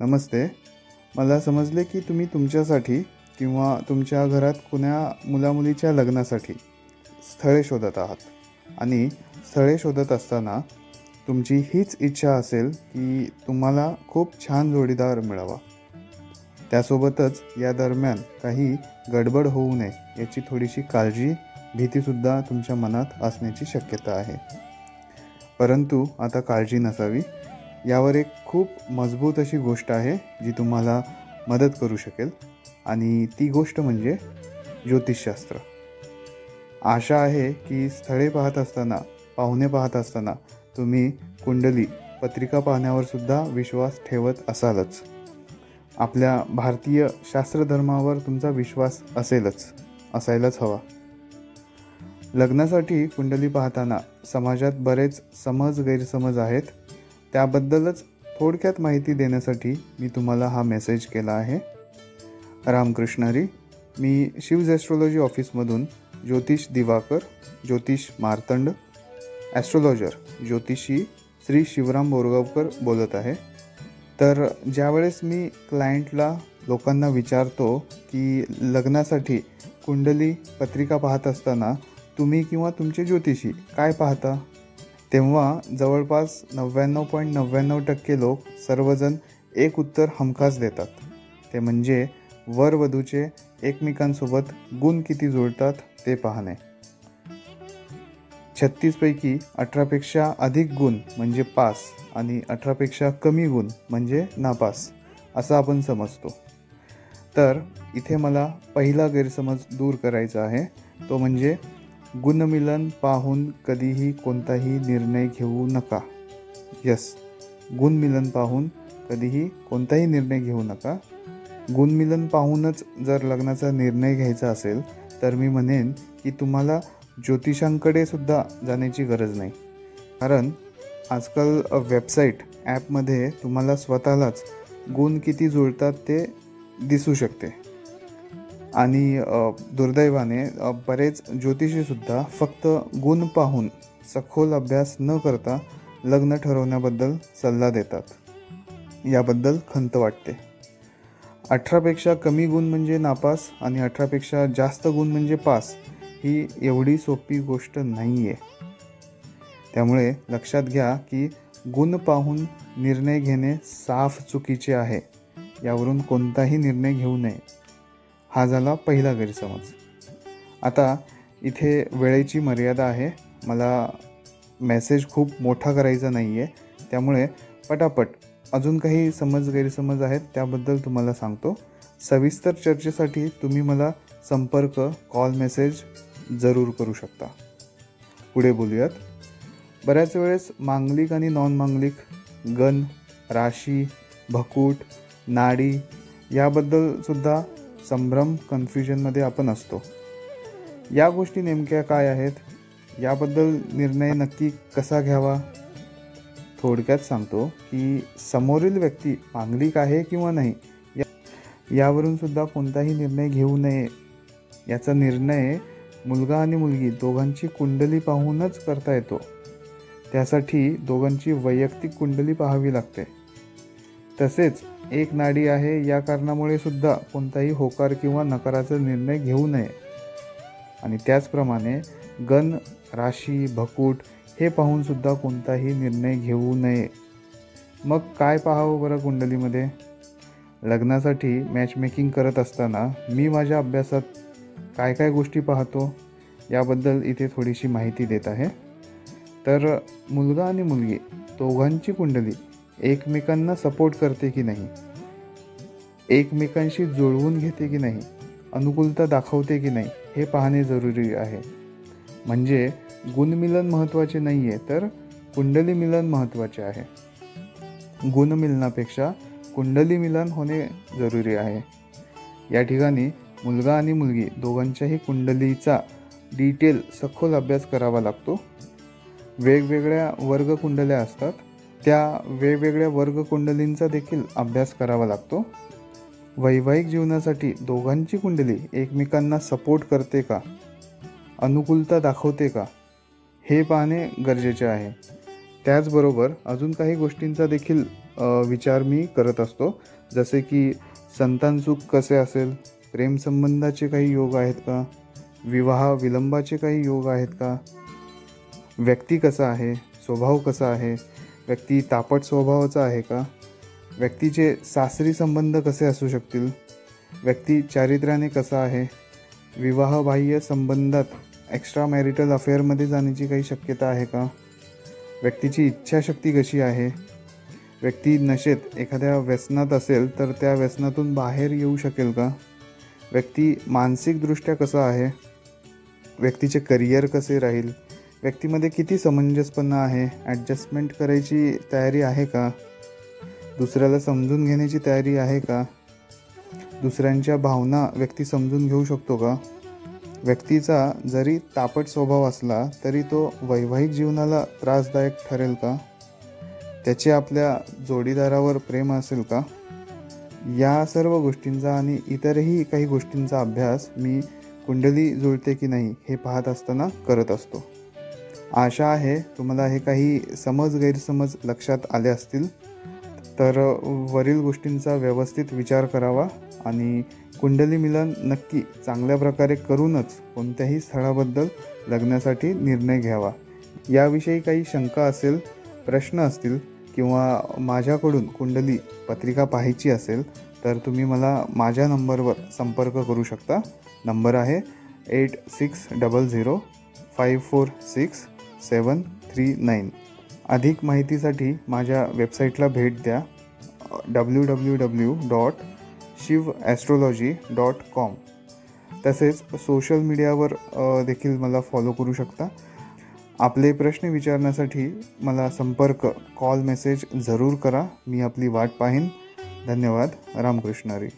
नमस्ते. मला समजले की तुम्ही तुमच्यासाठी किंवा तुमच्या घरात कुण्या मुलामुलीच्या लग्नासाठी स्थळे शोधत आहात आणि स्थळे शोधत असताना तुमची हीच इच्छा असेल की तुम्हाला खूप छान जोडीदार मिळावा. त्यासोबतच या दरम्यान काही गडबड होऊ नये याची थोडीशी काळजी, भीतीसुद्धा तुमच्या मनात असण्याची शक्यता आहे. परंतु आता काळजी नसावी. यावर एक खूप मजबूत अशी गोष्ट आहे जी तुम्हाला मदत करू शकेल आणि ती गोष्ट म्हणजे ज्योतिषशास्त्र. आशा आहे की स्थळे पाहत असताना, पाहुणे पाहत असताना तुम्ही कुंडली, पत्रिका पाहण्यावर सुद्धा विश्वास ठेवत असालच. आपल्या भारतीय शास्त्रधर्मावर तुमचा विश्वास असायलाच हवा. लग्नासाठी कुंडली पाहताना समाजात बरेच गैरसमज आहेत. त्याबद्दलच थोडक्यात माहिती देण्यासाठी मी तुम्हाला हा मेसेज केला आहे. रामकृष्ण हरी. मी शिवज ॲस्ट्रोलॉजी ऑफिसमधून ज्योतिष दिवाकर, ज्योतिष मार्तंड, ॲस्ट्रोलॉजर ज्योतिषी श्री शिवराम बोरगावकर बोलत आहे. तर ज्यावेळेस मी लोकांना विचारतो की लग्नासाठी कुंडली, पत्रिका पाहत असताना तुम्ही किंवा तुमचे ज्योतिषी काय पाहता, तेव्हा जवळपास 99.99% लोक सर्वजण एक उत्तर हमखास देतात. ते म्हणजे वर-वधूचे एकमेकांसोबत गुण किती जुळतात ते पाहणे. 36 पैकी 18पेक्षा अधिक गुण म्हणजे पास आणि 18पेक्षा कमी गुण म्हणजे नापास असं आपण समजतो. तर इथे मला पहिला गैरसमज दूर करायचा आहे. तो म्हणजे गुणमिलन पाहून कधीही कोणताही निर्णय घेऊ नका. गुणमिलन पाहून कधीही कोणताही निर्णय घेऊ नका. गुणमिलन पाहूनच जर लग्नाचा निर्णय घ्यायचा असेल तर मी म्हणेन की तुम्हाला ज्योतिषांकडे सुद्धा जाण्याची गरज नाही. कारण आजकाल वेबसाईट, ॲपमध्ये तुम्हाला स्वतःलाच गुण किती जुळतात ते दिसू शकते. आणि दुर्दैवाने बरेच ज्योतिषीसुद्धा फक्त गुण पाहून सखोल अभ्यास न करता लग्न ठरवण्याबद्दल सल्ला देतात. याबद्दल खंत वाटते. 18पेक्षा कमी गुण म्हणजे नापास आणि 18पेक्षा जास्त गुण म्हणजे पास ही एवढी सोपी गोष्ट नाही आहे. त्यामुळे लक्षात घ्या की गुण पाहून निर्णय घेणे साफ चुकीचे आहे. यावरून कोणताही निर्णय घेऊ नये. हा झाला पहिला गैरसमज. आता इथे वेळेची मर्यादा आहे. मला मेसेज खूप मोठा करायचा नाही आहे. त्यामुळे पटापट अजून काही गैरसमज आहेत त्याबद्दल तुम्हाला सांगतो. सविस्तर चर्चेसाठी तुम्ही मला संपर्क, कॉल, मेसेज जरूर करू शकता. पुढे बोलूयात. बऱ्याच वेळेस मांगलिक आणि नॉन मांगलिक, गण, राशी, भकूट, नाडी याबद्दल सुद्धा संभ्रम, कन्फ्युजनमध्ये आपण असतो. या गोष्टी नेमक्या काय आहेत, याबद्दल निर्णय नक्की कसा घ्यावा, थोडक्यात सांगतो की समोरील व्यक्ती मांगलिक आहे किंवा नाही यावरून सुद्धा कोणताही निर्णय घेऊ नये. याचा निर्णय मुलगा आणि मुलगी दोघांची कुंडली पाहूनच करता येतो. त्यासाठी दोघांची वैयक्तिक कुंडली पाहावी लागते. तसेच एक नाडी आहे या कारणामुळे सुद्धा कोणताही होकार किंवा नकाराचा निर्णय घेऊ नये. आणि त्याचप्रमाणे गण, राशी, भकूट हे पाहून सुद्धा कोणताही निर्णय घेऊ नये. मग काय पाहावं बरं कुंडलीमध्ये? लग्नासाठी मॅचमेकिंग करत असताना मी माझ्या अभ्यासात काय काय गोष्टी पाहतो याबद्दल इथे थोडीशी माहिती देत आहे. तर मुलगा आणि मुलगी दोघांची कुंडली एकमेकांना सपोर्ट करते की नाही, एकमेकांशी जुळवून घेते की नाही, अनुकूलता दाखवते की नाही हे पाहणे जरुरी आहे. म्हणजे गुणमिलन महत्त्वाचे नाही आहे तर कुंडली मिलन महत्त्वाचे आहे. गुणमिलनापेक्षा कुंडली मिलन होणे जरुरी आहे. या ठिकाणी मुलगा आणि मुलगी दोघांच्याही कुंडलीचा डिटेल, सखोल अभ्यास करावा लागतो. वेगवेगळ्या वर्ग कुंडल्या असतात, त्या वेगवेगळ्या वर्ग कुंडलींचा देखील अभ्यास करावा लागतो. वैवाहिक जीवनासाठी दोघांची कुंडली एकमेकांना सपोर्ट करते का, अनुकूलता दाखवते का हे पाहणे गरजेचे आहे. त्याचबरोबर अजून काही गोष्टींचा देखील विचार मी करत असतो. जसे की संतानसुख कसे असेल, प्रेमसंबंधाचे काही योग आहेत का, विवाह विलंबाचे काही योग आहेत का, व्यक्ती कसा आहे, स्वभाव कसा आहे, व्यक्ती तापट स्वभावाचा आहे का, व्यक्तीचे सासरी संबंध कसे असू शकतील, व्यक्ती चारित्र्याने कसा आहे, विवाहबाह्य संबंधात एक्स्ट्रा मॅरिटल अफेअरमध्ये जाण्याची काही शक्यता आहे का, व्यक्तीची इच्छाशक्ती कशी आहे, व्यक्ती नशेत एखाद्या व्यसनात असेल तर त्या व्यसनातून बाहेर येऊ शकेल का, व्यक्ती मानसिकदृष्ट्या कसा आहे, व्यक्तीचे करिअर कसे राहील, व्यक्तीमध्ये किती समंजसपणा आहे, ॲडजस्टमेंट करायची तयारी आहे का, दुसऱ्याला समजून घेण्याची तयारी आहे का, दुसऱ्यांच्या भावना व्यक्ती समजून घेऊ शकतो का, व्यक्तीचा जरी तापट स्वभाव असला तरी तो वैवाहिक जीवनाला त्रासदायक ठरेल का, त्याचे आपल्या जोडीदारावर प्रेम असेल का. या सर्व गोष्टींचा आणि इतरही काही गोष्टींचा अभ्यास मी कुंडली जुळते की नाही हे पाहत असताना करत असतो. आशा आहे तुम्हाला हे काही गैरसमज लक्षात आले असतील. तर वरील गोष्टींचा व्यवस्थित विचार करावा आणि कुंडली मिलन नक्की चांगल्या प्रकारे करूनच कोणत्याही स्थळाबद्दल लग्नासाठी निर्णय घ्यावा. याविषयी काही शंका असेल, प्रश्न असतील किंवा माझ्याकडून कुंडली पत्रिका पाहायची असेल तर तुम्ही मला माझ्या नंबरवर संपर्क करू शकता. नंबर आहे 8600546739. अधिक माहितीसाठी माझ्या वेबसाईटला भेट द्या www.shivastrology.com. तसेच सोशल मीडियावर देखील मला फॉलो करू शकता. आपले प्रश्न विचारण्यासाठी मला कॉल मेसेज जरूर करा. मी आपली वाट पाहीन. धन्यवाद. रामकृष्ण हरी.